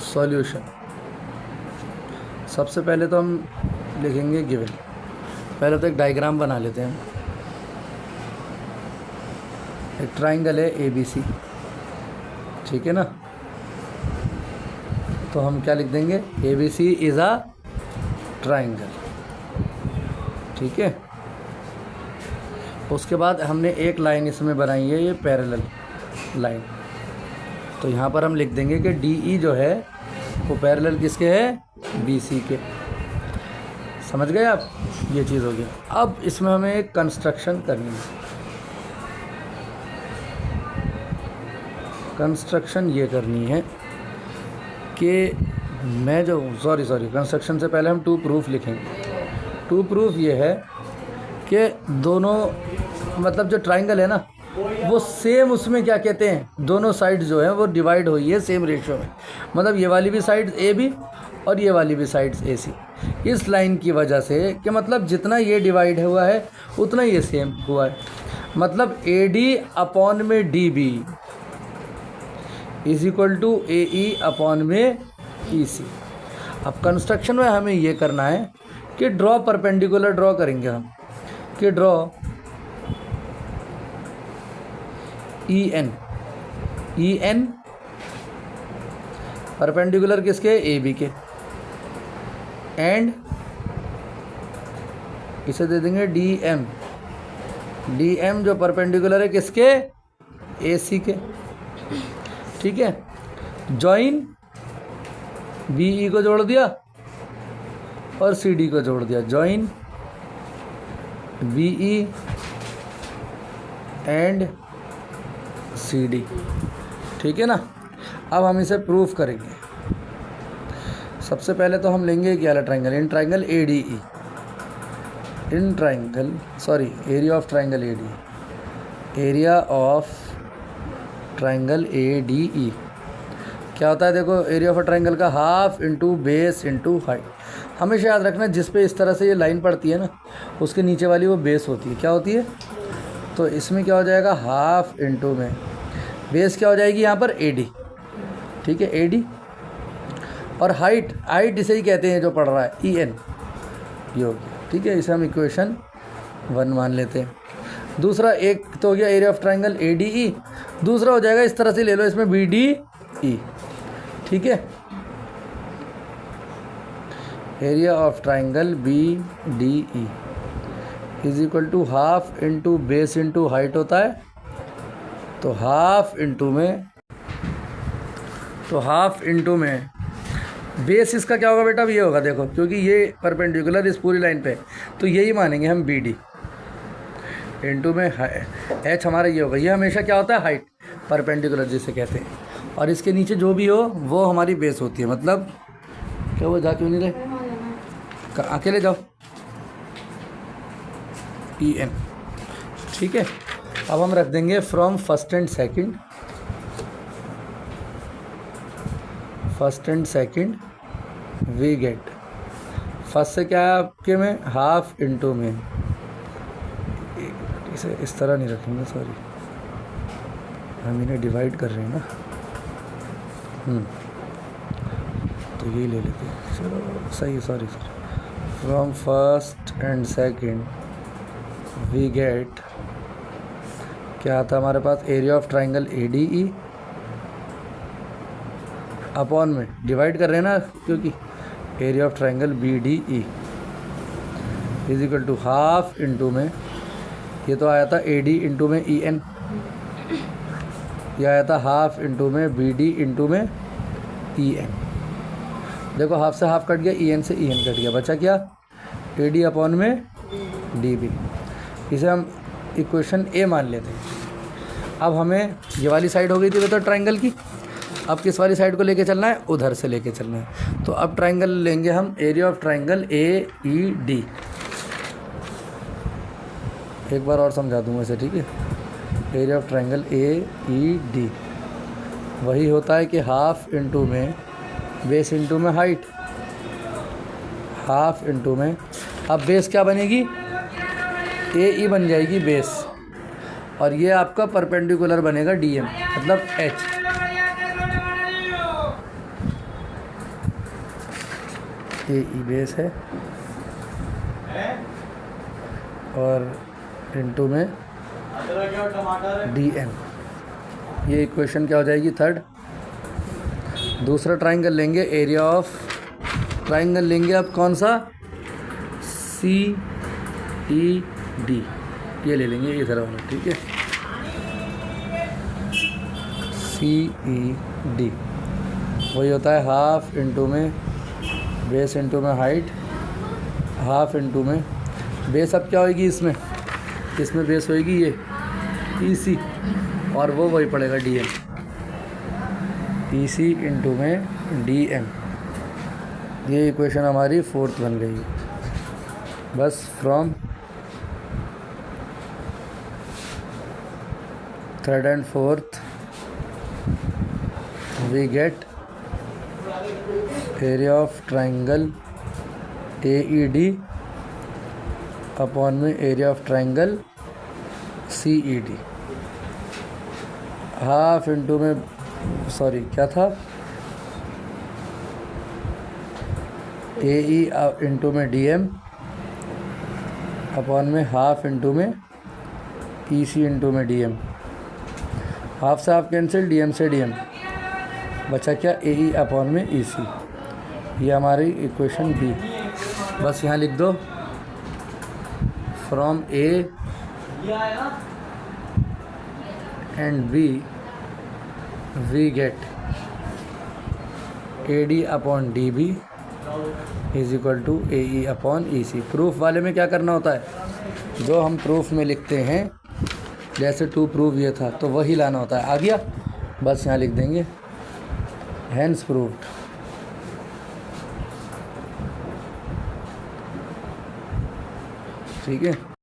Solution. सबसे पहले तो हम लिखेंगे गिवन। पहले तो एक डायग्राम बना लेते हैं। एक ट्राइंगल है ABC, ठीक है ना। तो हम क्या लिख देंगे, ABC इज़ अ ट्राइंगल, ठीक है। उसके बाद हमने एक लाइन इसमें बनाई है, ये पैरेलल लाइन। तो यहाँ पर हम लिख देंगे कि DE जो है वो पैरेलल किसके है, BC के। समझ गए आप, ये चीज़ हो गया। अब इसमें हमें एक कंस्ट्रक्शन करनी है। कंस्ट्रक्शन ये करनी है कि मैं जो सॉरी कंस्ट्रक्शन से पहले हम टू प्रूफ लिखेंगे। टू प्रूफ ये है कि दोनों मतलब जो ट्राइंगल है ना वो सेम, उसमें क्या कहते हैं, दोनों साइड जो है वो डिवाइड हुई है सेम रेशियो में। मतलब ये वाली भी साइड AB और ये वाली भी साइड्स AC, इस लाइन की वजह से कि मतलब जितना ये डिवाइड हुआ है उतना ये सेम हुआ है। मतलब AD अपॉन में DB is equal to AE upon में EC। अब कंस्ट्रक्शन में हमें ये करना है कि ड्रॉ परपेंडिकुलर ड्रॉ करेंगे हम, कि ड्रॉ EN परपेंडिकुलर किसके, AB के, एंड इसे दे देंगे DM जो परपेंडिकुलर है किसके, AC के, ठीक है। जॉइन BE को जोड़ दिया और CD को जोड़ दिया, जॉइन BE एंड CD, ठीक है ना। अब हम इसे प्रूफ करेंगे। सबसे पहले तो हम लेंगे क्या वाला triangle, in triangle ADE, in triangle area of triangle ADE, area of triangle ADE क्या होता है, देखो एरिया ऑफ ट्राइंगल का half into base into height. हमेशा याद रखना जिस पे इस तरह से ये लाइन पड़ती है ना उसके नीचे वाली वो बेस होती है, क्या होती है। तो इसमें क्या हो जाएगा, हाफ इंटू में बेस क्या हो जाएगी यहाँ पर AD, ठीक है, AD। और हाइट इसे ही कहते हैं जो पढ़ रहा है EN, ये हो गया, ठीक है। इसे हम इक्वेशन 1 मान लेते हैं। दूसरा एक तो हो गया एरिया ऑफ ट्राइंगल ADE, दूसरा हो जाएगा इस तरह से ले लो, इसमें BDE, ठीक है। Area of triangle BDE is equal to half into base into height होता है। तो हाफ इंटू में बेस इसका क्या होगा बेटा, अब ये होगा, देखो क्योंकि ये परपेंडिकुलर इस पूरी लाइन पे, तो यही मानेंगे हम BD इंटू में H हमारा ये होगा। ये हमेशा क्या होता है, हाइट परपेंडिकुलर जिसे कहते हैं, और इसके नीचे जो भी हो वो हमारी बेस होती है। मतलब क्या, वो जा क्यों नहीं रहे, अकेले जाओ, EN, ठीक है। अब हम रख देंगे from first and second we get. First से क्या है आपके में, हाफ इंटू में, इसे इस तरह नहीं रखेंगे, सॉरी हम इन्हें डिवाइड कर रहे हैं ना, तो ये ले लेते हैं, चलो सही, sorry from first and second we get, क्या आता हमारे पास, area of triangle ADE upon में डिवाइड कर रहे हैं ना, क्योंकि area of triangle BDE is equal to half into में, ये तो आया था AD इंटू में EN, यह आया था हाफ इंटू में BD इंटू में EN। देखो हाफ से हाफ कट गया, EN से EN कट गया, बचा क्या, AD अपॉन में DB। इसे हम इक्वेशन A मान लेते हैं। अब हमें ये वाली साइड हो गई थी बेटा ट्राइंगल की, अब किस वाली साइड को लेके चलना है, उधर से लेके चलना है। तो अब ट्राइंगल लेंगे हम, एरिया ऑफ ट्राइंगल AED। एक बार और समझा दूंगा इसे, ठीक है। एरिया ऑफ ट्राइंगल AED वही होता है कि हाफ इंटू में बेस इंटू में हाइट, हाफ इंटू में, अब बेस क्या बनेगी, AE बन जाएगी बेस, और ये आपका परपेंडिकुलर बनेगा DM, मतलब H। ए ई बेस है और इनटू में डी एम। ये इक्वेशन क्या हो जाएगी? थर्ड। दूसरा ट्राइंगल लेंगे, एरिया ऑफ ट्राइंगल लेंगे अब कौन सा? सी ई डी, ये ले लेंगे इधर वाला, ठीक है। सी ई डी वही होता है हाफ इंटू में बेस इंटू में हाइट, हाफ इंटू में बेस। अब क्या होगी इसमें? इसमें बेस होएगी ये ई सी और वो वही पड़ेगा D M. E C into में डी एम। ये इक्वेशन हमारी फोर्थ बन गई। बस from third and fourth we get area of triangle A E D upon में area of triangle C E D. Half into में सॉरी क्या था? ए ई इंटू में डी एम अपॉन में हाफ इंटू में ई सी इंटू में D M. Half से half cancel, D M से डी एम, बचा क्या? ए ई अपॉन में ई सी। ये हमारी इक्वेशन बी। बस यहाँ लिख दो from A and B we get A D upon D B is equal to A E upon E C. Proof वाले में क्या करना होता है? जो हम प्रूफ में लिखते हैं, जैसे टू प्रूफ ये था तो वही लाना होता है। आ गया? बस यहाँ लिख देंगे हैंस प्रूव्ड। ठीक है।